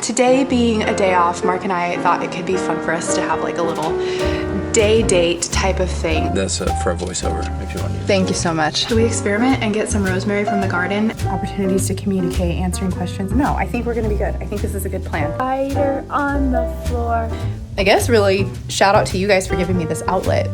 Today being a day off, Mark and I thought it could be fun for us to have like a little day date type of thing. That's for a voiceover if you want to use it. Thank you so much. Should we experiment and get some rosemary from the garden? Opportunities to communicate, answering questions. No, I think we're gonna be good. I think this is a good plan. Spider on the floor. I guess really shout out to you guys for giving me this outlet.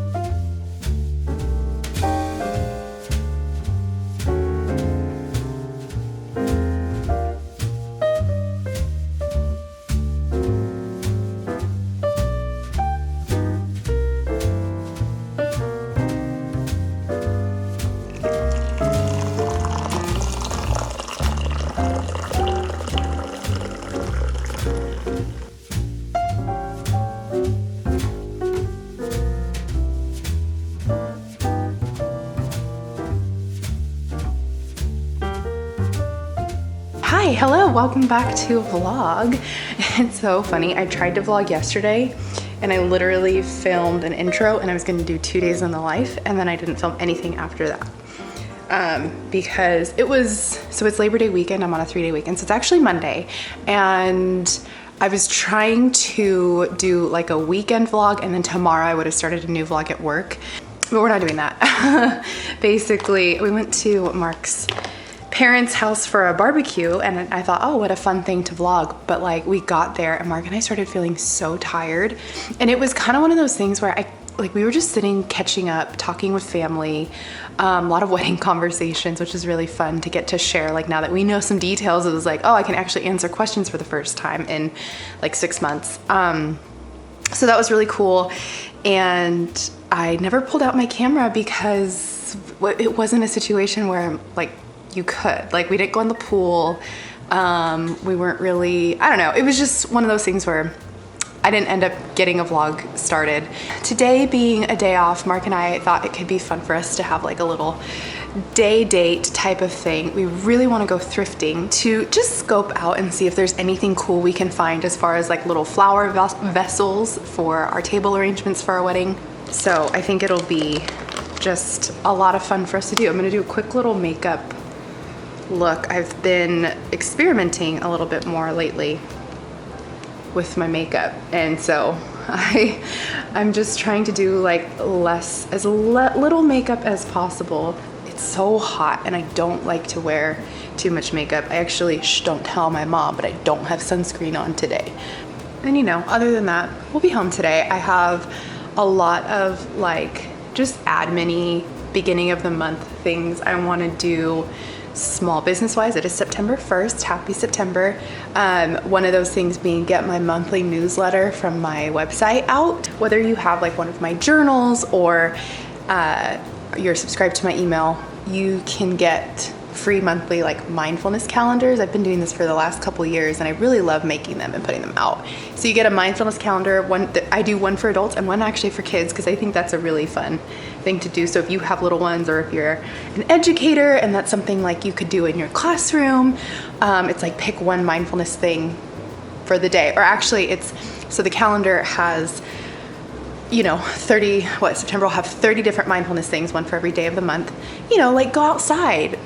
Hi, hello, welcome back to a vlog. It's so funny, I tried to vlog yesterday and I literally filmed an intro and I was gonna do 2 days in the life and then I didn't film anything after that. Because it's Labor Day weekend, I'm on a 3-day weekend, so it's actually Monday, and I was trying to do like a weekend vlog and then tomorrow I would have started a new vlog at work, but we're not doing that. Basically, we went to Mark's parents' house for a barbecue and I thought, oh, what a fun thing to vlog. But like we got there and Mark and I started feeling so tired. And it was kind of one of those things where we were just sitting, catching up, talking with family, a lot of wedding conversations, which is really fun to get to share. Like now that we know some details, it was like, oh, I can actually answer questions for the first time in like 6 months. So that was really cool. And I never pulled out my camera because it wasn't a situation where like, you could. Like we didn't go in the pool. We weren't really, I don't know. It was just one of those things where I didn't end up getting a vlog started. Today being a day off, Mark and I thought it could be fun for us to have like a little day date type of thing. We really want to go thrifting to just scope out and see if there's anything cool we can find as far as like little flower vessels for our table arrangements for our wedding. So I think it'll be just a lot of fun for us to do. I'm gonna do a quick little makeup look. I've been experimenting a little bit more lately with my makeup, and so I'm just trying to do like little makeup as possible. It's so hot and I don't like to wear too much makeup. I actually don't tell my mom, but I don't have sunscreen on today. And you know, other than that, we'll be home today. I have a lot of like just admin-y beginning of the month things I want to do small business wise. It is September 1st. Happy September. One of those things being get my monthly newsletter from my website out. Whether you have like one of my journals or you're subscribed to my email, you can get free monthly like mindfulness calendars. I've been doing this for the last couple years and I really love making them and putting them out. So you get a mindfulness calendar. I do one for adults and one actually for kids because I think that's a really fun thing to do. So if you have little ones or if you're an educator and that's something like you could do in your classroom, it's like pick one mindfulness thing for the day. Or actually so the calendar has, you know, September will have 30 different mindfulness things, one for every day of the month. You know, like go outside.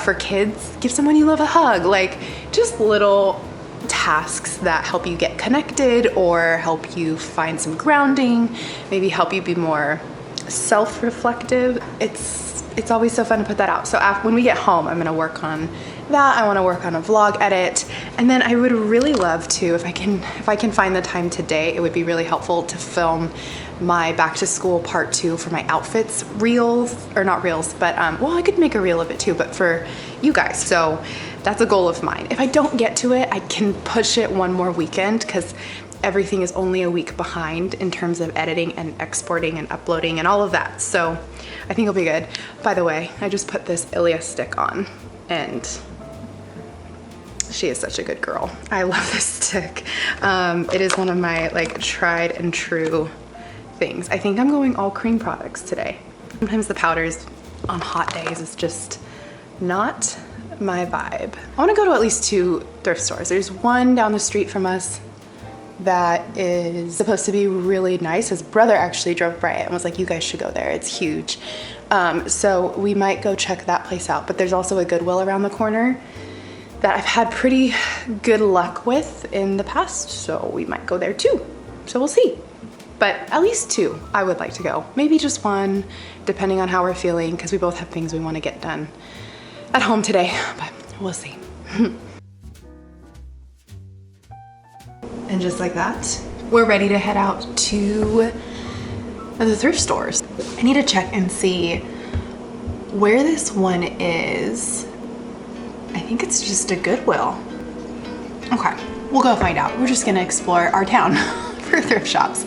For kids, give someone you love a hug, like just little tasks that help you get connected or help you find some grounding, maybe help you be more self-reflective. It's always so fun to put that out. So when we get home, I'm gonna work on that. I wanna work on a vlog edit. And then I would really love to, if I can find the time today, it would be really helpful to film my back to school part 2 for my outfits reels, or not reels, but well, I could make a reel of it too, but for you guys. So that's a goal of mine. If I don't get to it, I can push it one more weekend because everything is only a week behind in terms of editing and exporting and uploading and all of that. So I think it'll be good. By the way, I just put this Ilia stick on and she is such a good girl. I love this stick. It is one of my like tried and true things. I think I'm going all cream products today. Sometimes the powders on hot days is just not my vibe. I want to go to at least 2 thrift stores. There's one down the street from us that is supposed to be really nice. His brother actually drove by it and was like, you guys should go there. It's huge. So we might go check that place out. But there's also a Goodwill around the corner that I've had pretty good luck with in the past, so we might go there too. So we'll see. But at least 2 I would like to go. Maybe just 1, depending on how we're feeling, because we both have things we want to get done at home today, but we'll see. And just like that, we're ready to head out to the thrift stores. I need to check and see where this one is. I think it's just a Goodwill. Okay, we'll go find out. We're just gonna explore our town for thrift shops.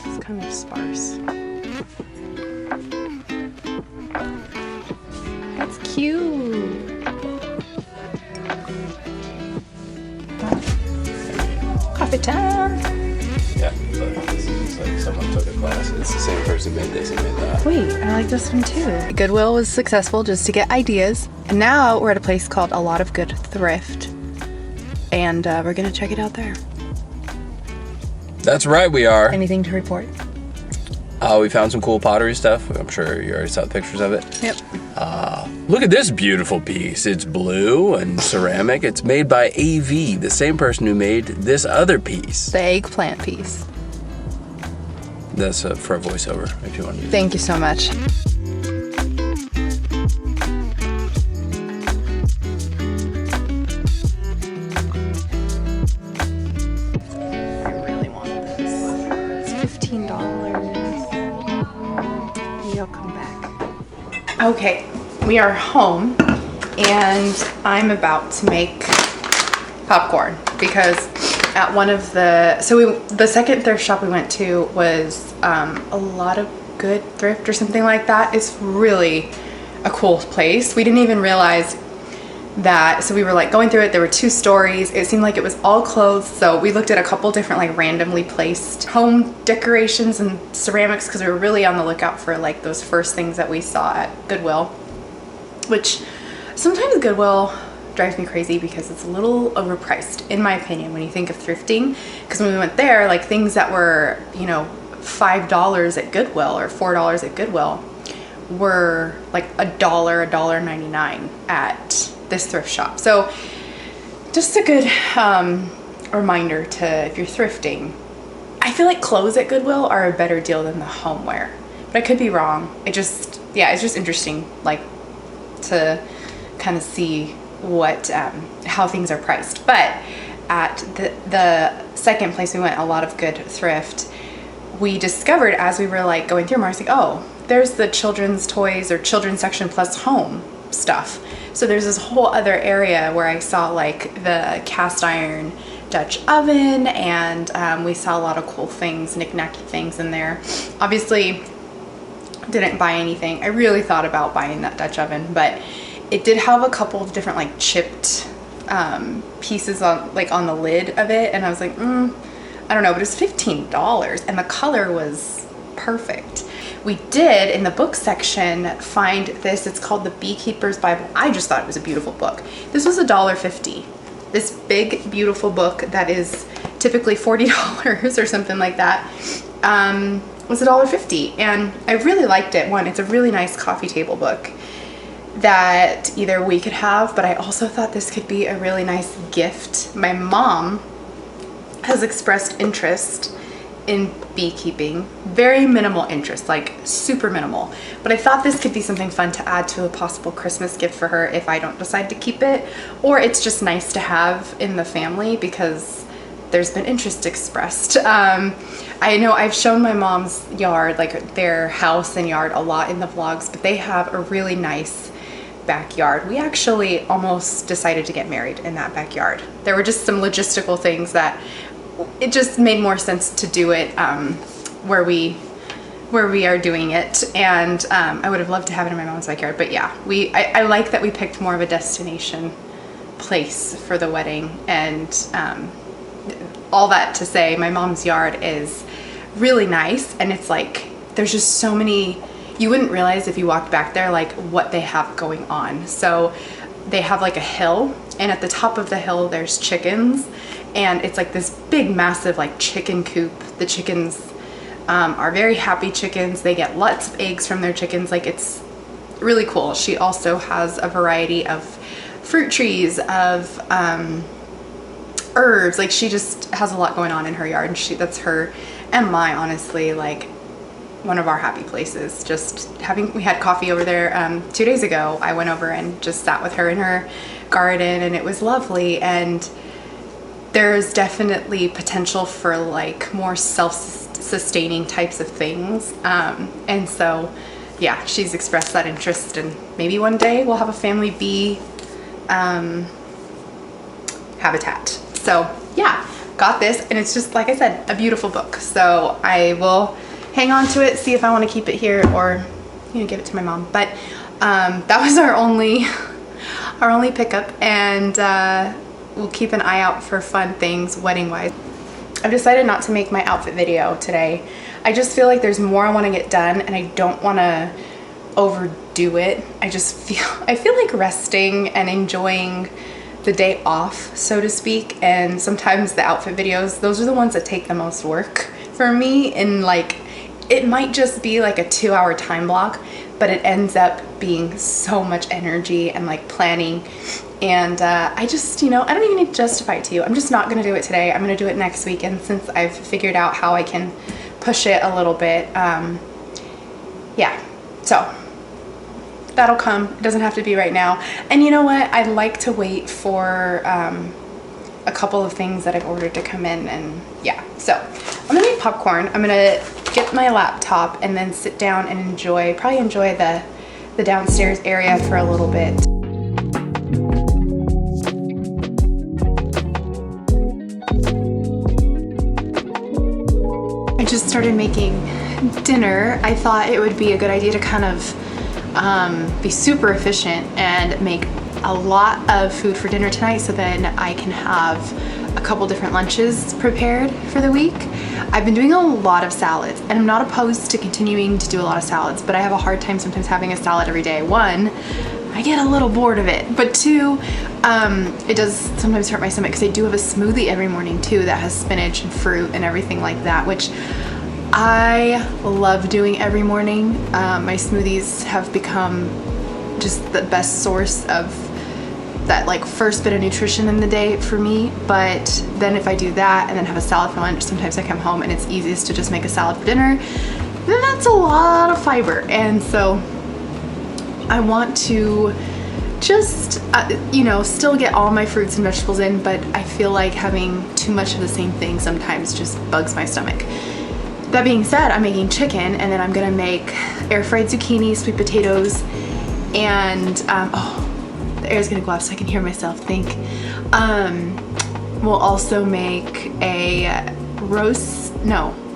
It's kind of sparse. That's cute. Coffee time. Yeah, but this is like someone took a class. It's the same person who made this and made that. Wait, I like this one too. Goodwill was successful just to get ideas. And now we're at a place called A Lot of Good Thrift. And we're gonna check it out there. That's right, we are. Anything to report? We found some cool pottery stuff. I'm sure you already saw the pictures of it. Yep. Look at this beautiful piece. It's blue and ceramic. It's made by AV, the same person who made this other piece. The eggplant piece. That's for a voiceover, if you want to use it. Thank you so much. I really want this. It's $15. Maybe I'll come back. Okay, we are home and I'm about to make popcorn because at one of the second thrift shop we went to was A Lot of Good Thrift or something like that. It's really a cool place. We didn't even realize that, so we were like going through it. There were 2 stories. It seemed like it was all clothes, so we looked at a couple different like randomly placed home decorations and ceramics because we were really on the lookout for like those first things that we saw at Goodwill, which sometimes Goodwill drives me crazy because it's a little overpriced in my opinion when you think of thrifting, because when we went there, like things that were, you know, $5 at Goodwill or $4 at Goodwill were like $1.99 at this thrift shop. So just a good reminder to, if you're thrifting, I feel like clothes at Goodwill are a better deal than the homeware, but I could be wrong. It just, yeah, it's just interesting like to kind of see what how things are priced. But at the second place we went, A Lot of Good Thrift, we discovered as we were like going through them, I was like, oh, there's the children's toys or children's section plus home stuff. So there's this whole other area where I saw like the cast iron Dutch oven, and we saw a lot of cool things, knick-knacky things in there. Obviously didn't buy anything. I really thought about buying that Dutch oven, but it did have a couple of different like chipped pieces on the lid of it, and I was like, I don't know, but it's $15 and the color was perfect. We did, in the book section, find this. It's called The Beekeeper's Bible. I just thought it was a beautiful book. This was $1.50. This big, beautiful book that is typically $40 or something like that was $1.50. And I really liked it. One, it's a really nice coffee table book that either we could have, but I also thought this could be a really nice gift. My mom has expressed interest in beekeeping, very minimal interest, like super minimal, but I thought this could be something fun to add to a possible Christmas gift for her if I don't decide to keep it, or it's just nice to have in the family because there's been interest expressed. I know I've shown my mom's yard, like their house and yard, a lot in the vlogs, but they have a really nice backyard. We actually almost decided to get married in that backyard. There were just some logistical things that it just made more sense to do it where we are doing it, and I would have loved to have it in my mom's backyard, but yeah, I like that we picked more of a destination place for the wedding. And all that to say, my mom's yard is really nice, and it's like there's just so many, you wouldn't realize if you walked back there like what they have going on. So they have like a hill, and at the top of the hill there's chickens, and it's like this big massive like chicken coop. The chickens are very happy chickens. They get lots of eggs from their chickens. Like it's really cool. She also has a variety of fruit trees, of herbs. Like, she just has a lot going on in her yard. That's her and my, honestly, like, one of our happy places. We had coffee over there 2 days ago. I went over and just sat with her in her garden, and it was lovely. And there's definitely potential for like more self-sustaining types of things. And so, yeah, she's expressed that interest, and maybe one day we'll have a family bee habitat. So yeah, got this, and it's just, like I said, a beautiful book. So I will hang on to it, see if I want to keep it here or, you know, give it to my mom. But that was our only pickup, and we'll keep an eye out for fun things wedding wise. I've decided not to make my outfit video today. I just feel like there's more I want to get done, and I don't want to overdo it. I feel like resting and enjoying the day off, so to speak. And sometimes the outfit videos, those are the ones that take the most work for me. And like, it might just be like a 2-hour time block, but it ends up being so much energy and like planning. And I just, you know, I don't even need to justify it to you. I'm just not gonna do it today. I'm gonna do it next week. And since I've figured out how I can push it a little bit, yeah, so that'll come. It doesn't have to be right now. And you know what? I'd like to wait for a couple of things that I've ordered to come in, and yeah. So I'm gonna make popcorn. I'm gonna get my laptop and then sit down and probably enjoy the downstairs area for a little bit. I just started making dinner. I thought it would be a good idea to kind of be super efficient and make a lot of food for dinner tonight, so then I can have a couple different lunches prepared for the week. I've been doing a lot of salads, and I'm not opposed to continuing to do a lot of salads, but I have a hard time sometimes having a salad every day. One, I get a little bored of it, but two, it does sometimes hurt my stomach, because I do have a smoothie every morning too that has spinach and fruit and everything like that, which I love doing every morning. My smoothies have become just the best source of that like first bit of nutrition in the day for me. But then if I do that and then have a salad for lunch, sometimes I come home and it's easiest to just make a salad for dinner. Then that's a lot of fiber, and so I want to just you know, still get all my fruits and vegetables in, but I feel like having too much of the same thing sometimes just bugs my stomach. That being said, I'm making chicken, and then I'm gonna make air fried zucchini, sweet potatoes, and oh, the air's gonna go off so I can hear myself think. We'll also make a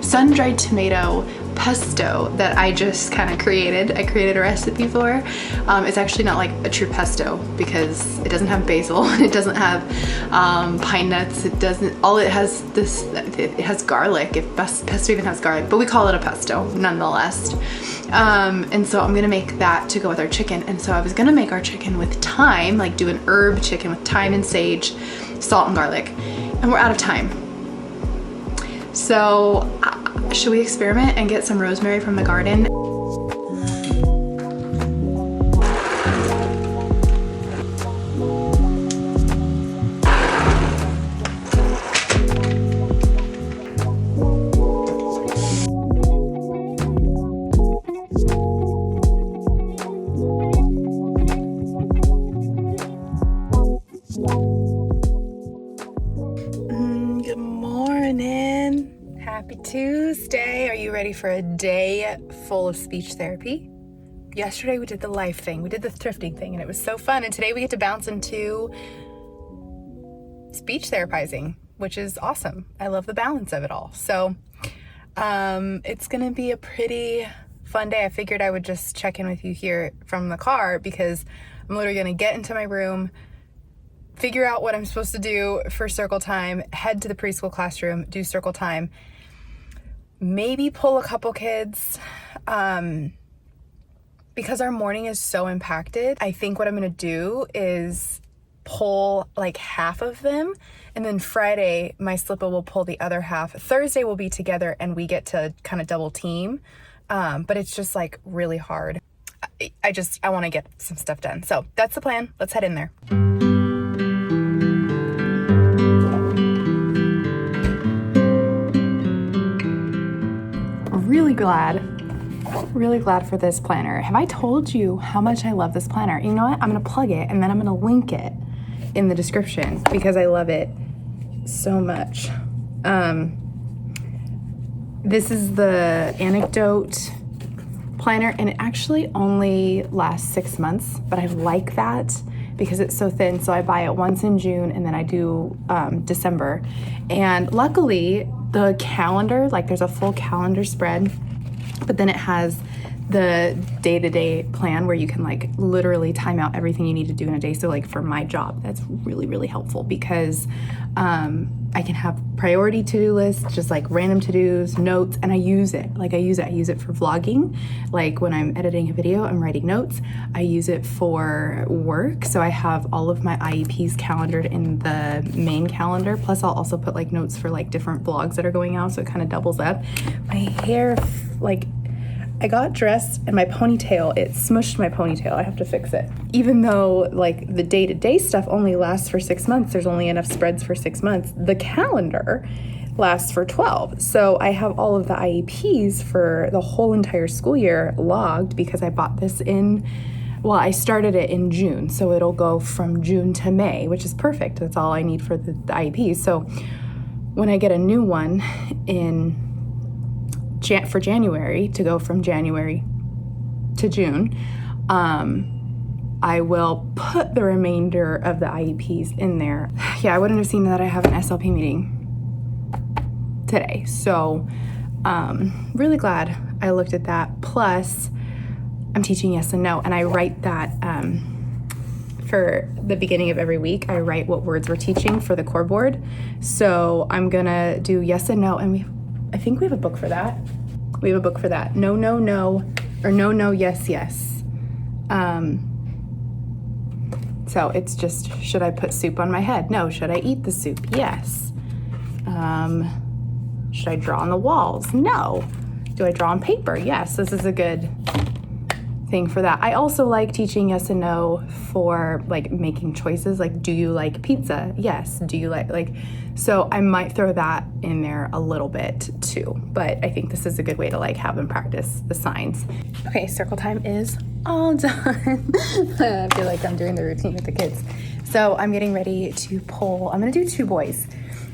sun-dried tomato pesto that I just kind of created. I created a recipe for. It's actually not like a true pesto, because it doesn't have basil and it doesn't have pine nuts. It has garlic. If pesto even has garlic, but we call it a pesto nonetheless. And so I'm gonna make that to go with our chicken. And so I was gonna make our chicken with thyme, like do an herb chicken with thyme and sage, salt and garlic, and we're out of time. So should we experiment and get some rosemary from the garden? Good morning. Happy Tuesday. Are you ready for a day full of speech therapy? Yesterday we did the life thing, we did the thrifting thing, and it was so fun. And today we get to bounce into speech therapizing, which is awesome. I love the balance of it all. So it's gonna be a pretty fun day. I figured I would just check in with you here from the car, because I'm literally gonna get into my room, figure out what I'm supposed to do for circle time, head to the preschool classroom, do circle time, maybe pull a couple kids, because our morning is so impacted. I think what I'm gonna do is pull like half of them, and then Friday my slipper will pull the other half. Thursday we'll be together and we get to kind of double team, but it's just like really hard. I want to get some stuff done. So that's the plan. Let's head in there. Really glad for this planner. Have I told you how much I love this planner? You know what? I'm gonna plug it and then I'm gonna link it in the description because I love it so much. This is the Anecdote planner, and it actually only lasts 6 months, but I like that because it's so thin. So I buy it once in June and then I do December. And luckily the calendar, like there's a full calendar spread, but then it has the day-to-day plan where you can like literally time out everything you need to do in a day. So like for my job, that's really, really helpful because I can have priority to-do lists, just like random to-dos, notes, and I use it. I use it for vlogging. Like when I'm editing a video, I'm writing notes. I use it for work. So I have all of my IEPs calendared in the main calendar. Plus I'll also put like notes for like different vlogs that are going out. So it kind of doubles up. My hair, like, I got dressed and my ponytail, it smushed my ponytail. I have to fix it. Even though like the day-to-day stuff only lasts for 6 months, there's only enough spreads for 6 months, the calendar lasts for 12. So I have all of the IEPs for the whole entire school year logged because I bought this I started it in June. So it'll go from June to May, which is perfect. That's all I need for the IEPs. So when I get a new one for January, to go from January to June, I will put the remainder of the IEPs in there. Yeah, I wouldn't have seen that I have an SLP meeting today. So really glad I looked at that. Plus, I'm teaching yes and no, and I write that for the beginning of every week. I write what words we're teaching for the core board. So I'm gonna do yes and no, and I think we have a book for that. We have a book for that. No, no, no, or no, no, yes, yes. So it's just, should I put soup on my head? No. Should I eat the soup? Yes. Should I draw on the walls? No. Do I draw on paper? Yes. This is a good thing for that. I also like teaching yes and no for like making choices. Like, do you like pizza? Yes. Do you like, so I might throw that in there a little bit too, but I think this is a good way to like have them practice the signs. Okay, circle time is all done. I feel like I'm doing the routine with the kids. So I'm getting ready to pull, I'm gonna do 2 boys.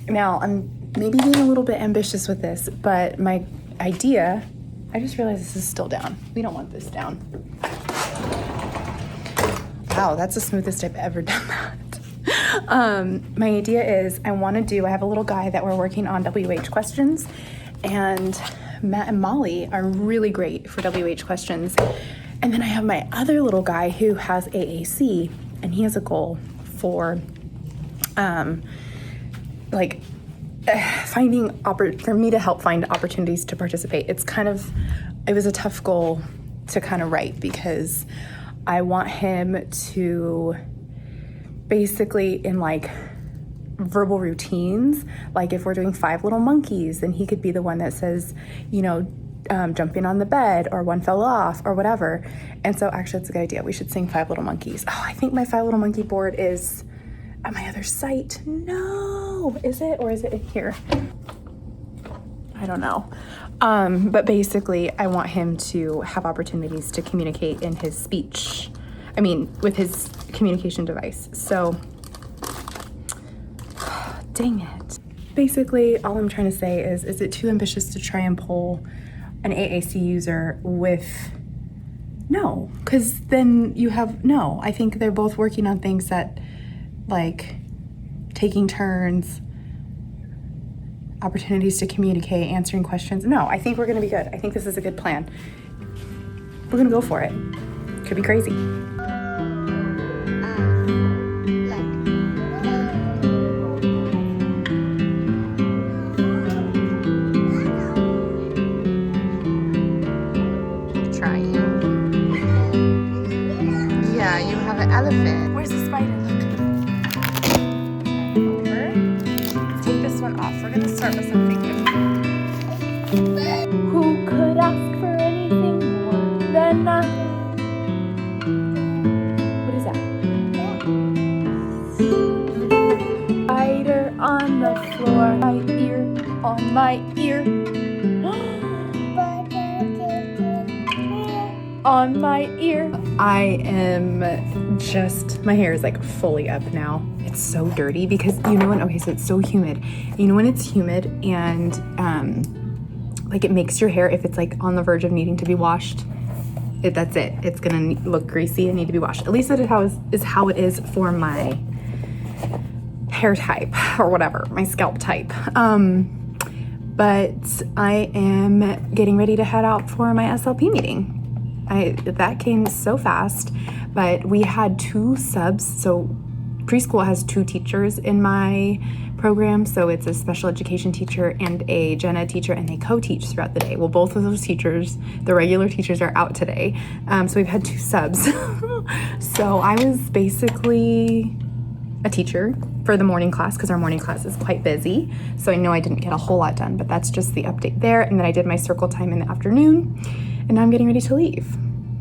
Now I'm maybe being a little bit ambitious with this, but my idea, I just realized this is still down. We don't want this down. Wow, that's the smoothest I've ever done that. My idea is I have a little guy that we're working on WH questions, and Matt and Molly are really great for WH questions. And then I have my other little guy who has AAC, and he has a goal for for me to help find opportunities to participate. It was a tough goal to kind of write because I want him to basically in like verbal routines, like if we're doing 5 little monkeys, then he could be the one that says, jumping on the bed, or one fell off, or whatever. And so actually it's a good idea. We should sing 5 little monkeys. Oh, I think my 5 little monkey board is at my other site. No, is it, or is it in here? I don't know. But basically I want him to have opportunities to communicate in his speech. With his communication device. So, dang it. Basically, all I'm trying to say is it too ambitious to try and pull an AAC user with no? Because then you have no. I think they're both working on things that, like, taking turns, opportunities to communicate, answering questions. No, I think we're gonna be good. I think this is a good plan. We're gonna go for it. Could be crazy. Elephant. Where's the spider? Let's take this one off. We're gonna start with something different. Who could ask for anything more than nothing? on my ear. On my ear. I am just, my hair is like fully up now. It's so dirty because you know when, okay, so it's so humid. You know when it's humid and like it makes your hair, if it's like on the verge of needing to be washed, that's it. It's gonna look greasy and need to be washed. At least that is how it is for my hair type or whatever, my scalp type. But I am getting ready to head out for my SLP meeting. That came so fast, but we had 2 subs. So preschool has 2 teachers in my program. So it's a special education teacher and a gen ed teacher, and they co-teach throughout the day. Well, both of those teachers, the regular teachers, are out today. So we've had 2 subs. So I was basically a teacher for the morning class because our morning class is quite busy. So I know I didn't get a whole lot done, but that's just the update there. And then I did my circle time in the afternoon, and now I'm getting ready to leave.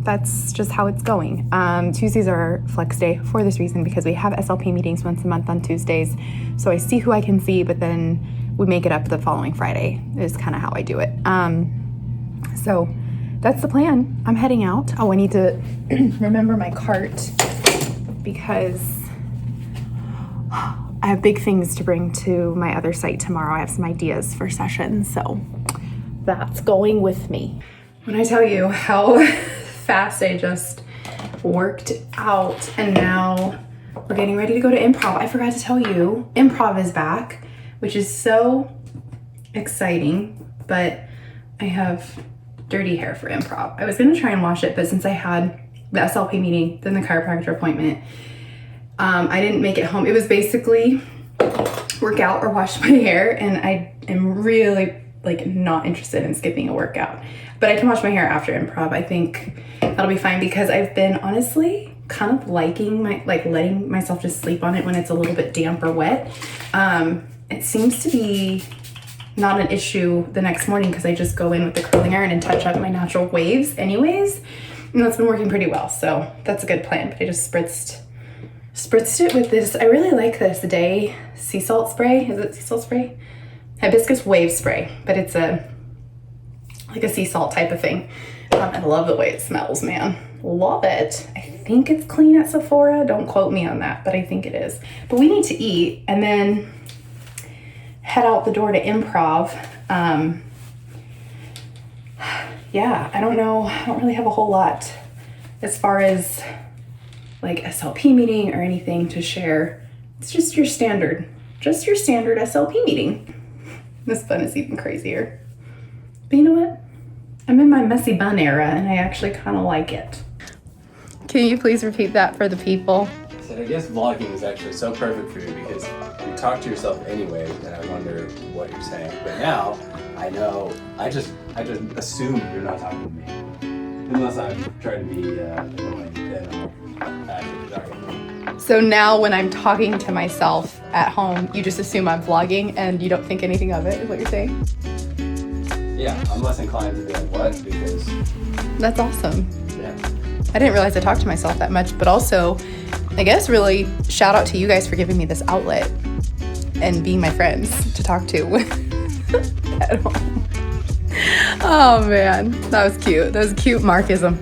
That's just how it's going. Tuesdays are flex day for this reason, because we have SLP meetings once a month on Tuesdays. So I see who I can see, but then we make it up the following Friday is kind of how I do it. So that's the plan. I'm heading out. Oh, I need to remember my cart because I have big things to bring to my other site tomorrow. I have some ideas for sessions, so that's going with me. When I tell you how fast I just worked out, and now we're getting ready to go to improv. I forgot to tell you, improv is back, which is so exciting, but I have dirty hair for improv. I was gonna try and wash it, but since I had the SLP meeting, then the chiropractor appointment, I didn't make it home. It was basically work out or wash my hair, and I am really like not interested in skipping a workout. But I can wash my hair after improv. I think that'll be fine because I've been honestly kind of liking letting myself just sleep on it when it's a little bit damp or wet. It seems to be not an issue the next morning because I just go in with the curling iron and touch up my natural waves anyways. And that's been working pretty well. So that's a good plan. But I just spritzed it with this. I really like this Day sea salt spray. Is it sea salt spray? Hibiscus wave spray, but it's like a sea salt type of thing. I love the way it smells, man. Love it. I think it's clean at Sephora. Don't quote me on that, but I think it is. But we need to eat and then head out the door to improv. Yeah, I don't know. I don't really have a whole lot as far as like SLP meeting or anything to share. It's just your standard SLP meeting. This bun is even crazier. But you know what? I'm in my messy bun era and I actually kind of like it. Can you please repeat that for the people? So I guess vlogging is actually so perfect for you because you talk to yourself anyway, and I wonder what you're saying. But now I know. I just assume you're not talking to me, unless I'm trying to be annoying. Then I'll actually talking to me. So now when I'm talking to myself at home, you just assume I'm vlogging and you don't think anything of it, is what you're saying? Yeah, I'm less inclined to be like, what? Because That's awesome. yeah. I didn't realize I talked to myself that much, but also, I guess really shout out to you guys for giving me this outlet and being my friends to talk to at home. Oh man, that was cute. That was a cute Markism.